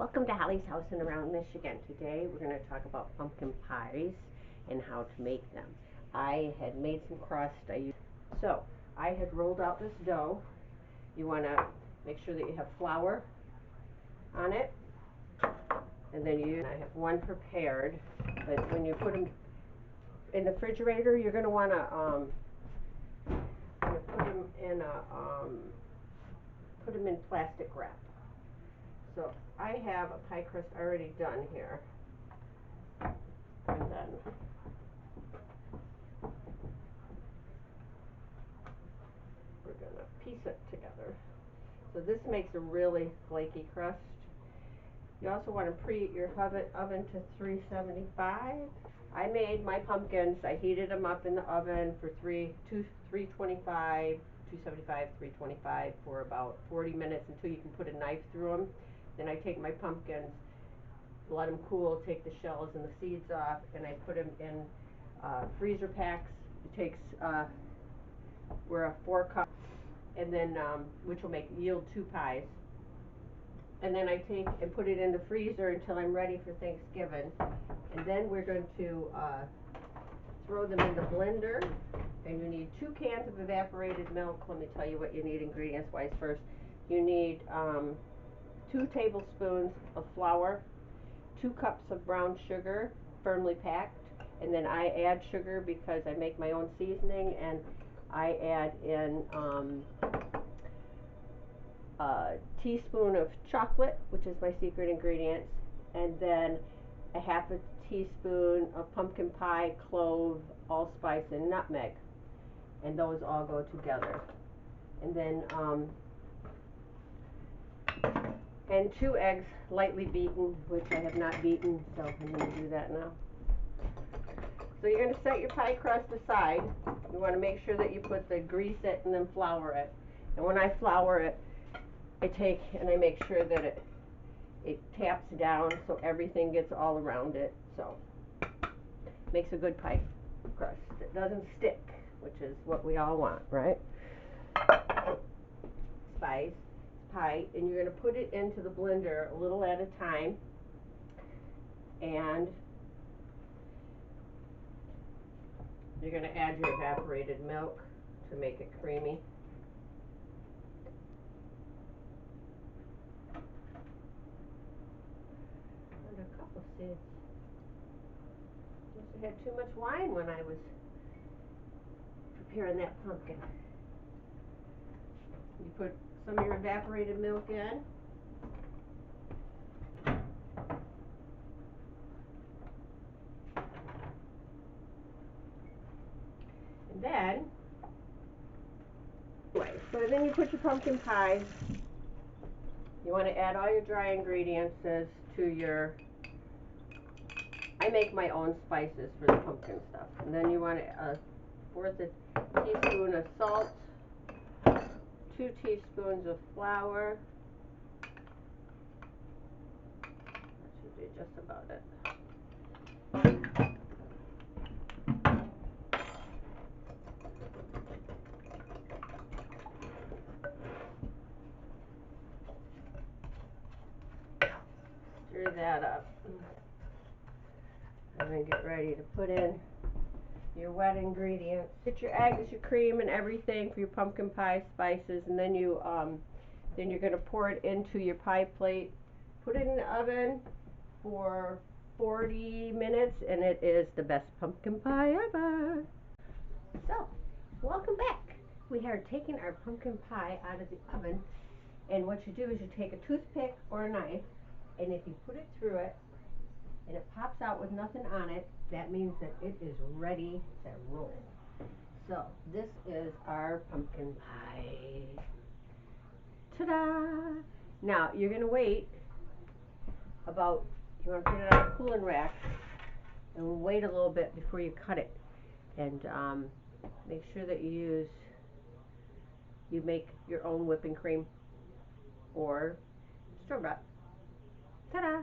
Welcome to Holly's House in Around Michigan. Today we're going to talk about pumpkin pies and how to make them. I had made some crust. So I had rolled out this dough. You want to make sure that you have flour on it, and then I have one prepared. But when you put them in the refrigerator, you're going to want to put them in plastic wrap. So I have a pie crust already done here, and then we're going to piece it together. So this makes a really flaky crust. You also want to preheat your oven to 375. I made my pumpkins. I heated them up in the oven for 325, 275, 325 for about 40 minutes until you can put a knife through them. Then I take my pumpkins, let them cool, take the shells and the seeds off, and I put them in freezer packs. It takes we're a 4 cup, and then which will yield 2 pies. And then I take and put it in the freezer until I'm ready for Thanksgiving. And then we're going to throw them in the blender. And you need 2 cans of evaporated milk. Let me tell you what you need ingredients-wise first. You need 2 tablespoons of flour, 2 cups of brown sugar, firmly packed. And then I add sugar because I make my own seasoning, and I add in a teaspoon of chocolate, which is my secret ingredient, and then a half a teaspoon of pumpkin pie, clove, allspice, and nutmeg, and those all go together. And then and 2 eggs lightly beaten, which I have not beaten, so I'm going to do that now. So you're going to set your pie crust aside. You want to make sure that you grease it and then flour it. And when I flour it, I make sure that it taps down so everything gets all around it. So makes a good pie crust. It doesn't stick, which is what we all want, right? Spice pie, and you're going to put it into the blender a little at a time, and you're going to add your evaporated milk to make it creamy. A couple seeds. Must have had too much wine when I was preparing that pumpkin. You put some of your evaporated milk in. And then, so then you put your pumpkin pie. You want to add all your dry ingredients to your, I make my own spices for the pumpkin stuff. And then you want a 1/4 teaspoon of salt, 2 teaspoons of flour. That should be just about it. Stir that up. And then get ready to put in your wet ingredients. Get your eggs, your cream, and everything for your pumpkin pie spices, and then you're going to pour it into your pie plate. Put it in the oven for 40 minutes, and it is the best pumpkin pie ever. So, welcome back. We are taking our pumpkin pie out of the oven, and what you do is you take a toothpick or a knife, and if you put it through it, and it pops out with nothing on it, that means that it is ready to roll. So this is our pumpkin pie. Ta-da! Now you're going to wait you want to put it on a cooling rack and wait a little bit before you cut it. And make sure that you make your own whipping cream or store-bought. Ta-da!